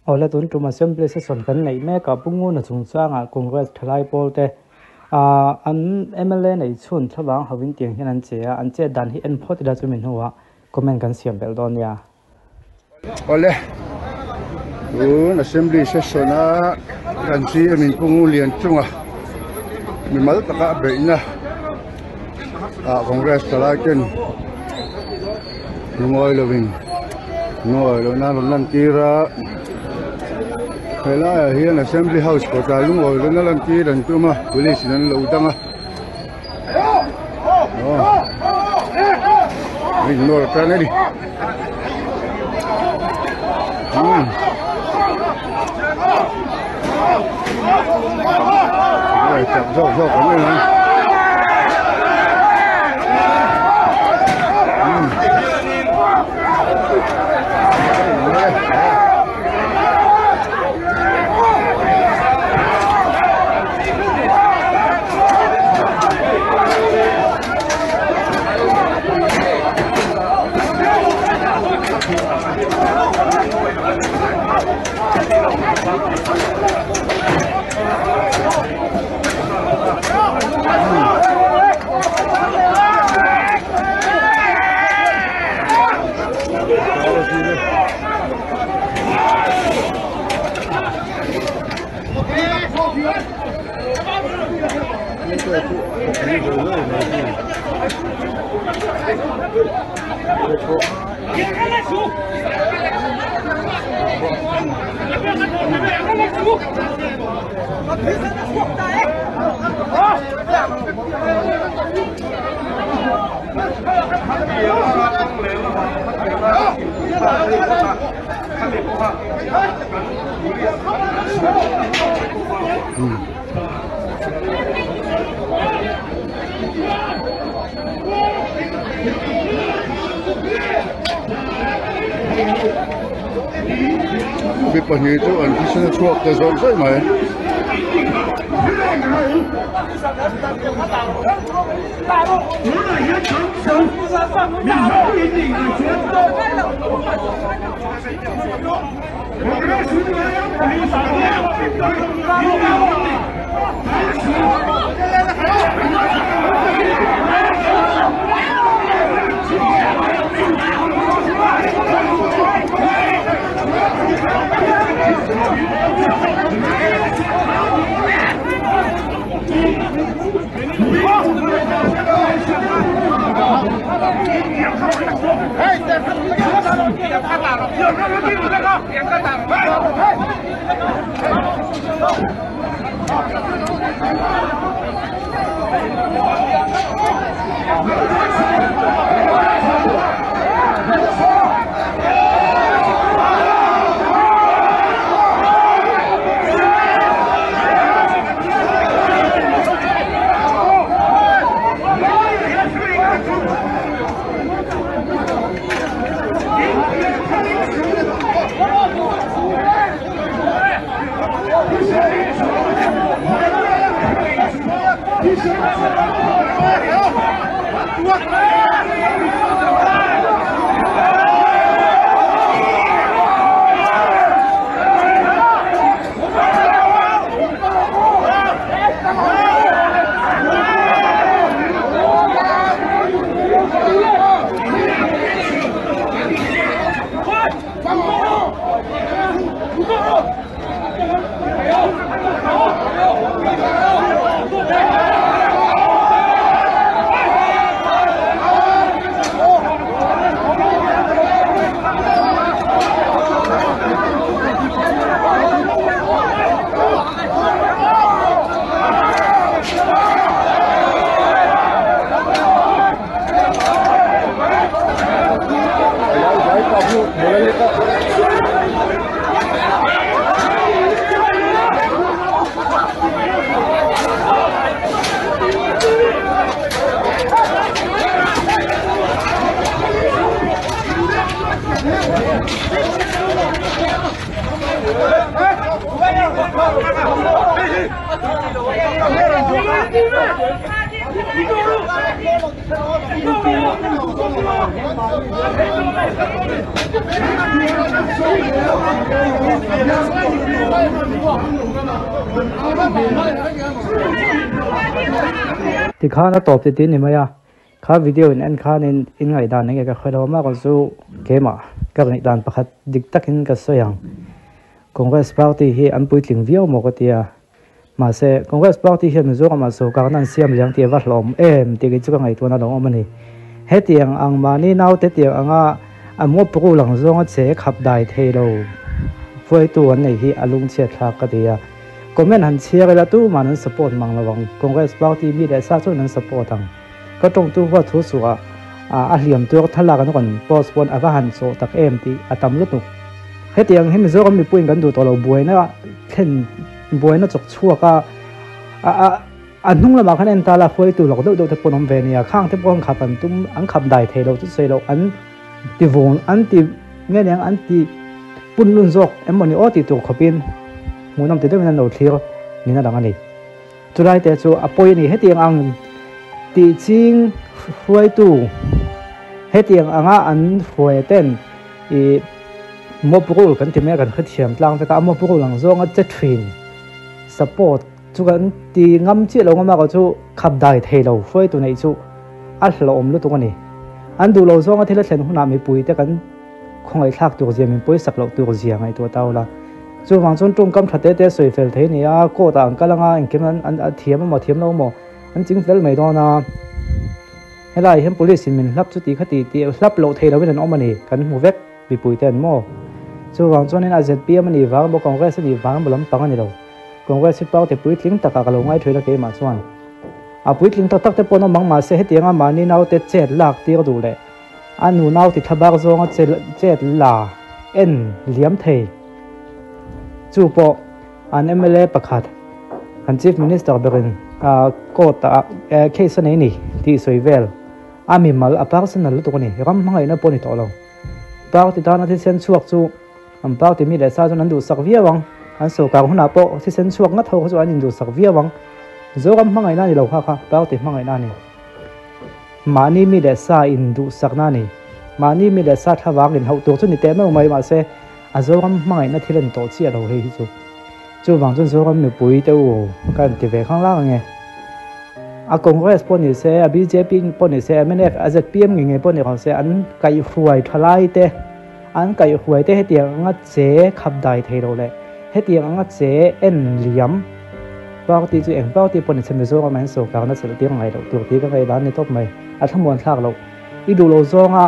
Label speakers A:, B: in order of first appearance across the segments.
A: Ola tun tuma assembly session kan nei me ka pungu na chungchanga congress thlai polte an MLA nei chun thawang hawin tiang hian an chea an che dan hi en photi da chumin huwa comment kan siam bel don ya
B: ole tun assembly session a kan chi min pungu lian chunga mi mal taka beina congress thlai ken ngoi loving ngoi lo na lan tira Hela hian assembly house ko ta lung oi na lan ti ran tuma police nan lo danga ignore ta ne di ai chap zo zo ko ne biết bao nhiêu chỗ anh chỉ sẽ thuộc cái rồi rất mà
C: Hãy subscribe cho kênh Ghiền Mì Gõ để không bỏ lỡ những video hấp dẫn.
A: thì khá nó tộp thì tin này mày à khá video in anh khá nên in ngày đàn này cái khởi đầu mà còn số cái mà các ngày đàn bạc địch tắc in cái sợi Congress Party hi an pui tling viau mo ka tia ma se Congress Party hi mi zo ka ma so ka nan siam jang tia va hlom em ti ge chu ka ngai tu na lo mani he tiang ang mani nau te tiang anga amo pru lang zo nga che khap dai thei lo foi tu an nei hi alung che thla ka tia comment han chia ga tu man support mang lawang Congress Party mi da sa chu nan support ang ka tong tu wa thu su a hliam tu thala kan kon postpone ava han so tak em ti atam lu tu hết tiếng hết mình zo mi puin kan du to lo buai na khen buai na chok chua ka an nung la ma khan en ta la khoi tu lok do te ponom ve nia khang te pon khap an tum an khap dai the lo chu sei lo an ti von an ti nge nang an ti pun lun zok em moni o ti tu khopin munam te de nan lo thlir ni na dang ani tulai te chu apoi ni hết tiếng ang ti ching khoi tu hết tiếng anga an khoi ten i mo pukul kan ti me kan khat thiam tlang ve ka mo pukul lang zonga che thrin support chu kan ti ngam chi lo ngama ka chu khap dai thei lo foi tu nei chu a hlom lu tu ani an du lo zonga thila thlen huna mi pui te kan khongai thak tu jiam min poi sak lo tu jiam ngai tu taula chu wang chon tung kam thate te soi fel thei ni a ko ta ang kalanga in kem an thiam mo thiam lo mo an ching fel mai do na helai hem police min hlap chu ti khati ti hlap lo thei lo ben om ani kan mu vek bi pui ten mo chu wang chuan in AZPM ani wang bo Congress ani wang bolam pang ani lo Congress pau te pui tling taka ka lo ngai thoila ke ma chuan a pui tling tak tak te pono mang ma se hetianga mani nau te chet lak tir du le anu nau ti thabak zonga chet la en liam thei chu po an MLA pakhat an chief minister berin ko ta case nei ni ti soivel ami mal a personal tu ni ram mangai na poni to lo pau ti dana ti sen chuak chu am pau ti mi le sa chuan an du sak viawang an so ka huna po ti sen chuak nga tho chu an in du sak viawang zo ram mangai na ni lo kha pau ti mangai na ni mani mi le sa in du sak na ni mani mi le sa thawang in hau tu chu ni te mai ma se a zo ram mangai na thilen to chi a lo he hi chu wang chun zo ram mi pui te u kan ti ve khang la nge a Congress poni se a BJP poni se MNF AZPM nge poni kha se an kai huai thalai te an kai huai te hetiang nga che khap dai thei ro le hetiang nga che en liam party chu eng party poni se me zo man so ka na sel tiang ngai lo tu ti ka ngai dan ni top mai a thamon thak lo I du lo zonga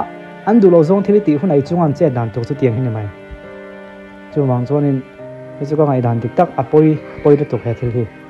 A: an du lo zong thili ti hunai chungan che dan tu chu tiang hin mai chu wang chonin chu ka ngai dan tik tak apoi poi tu he thil hi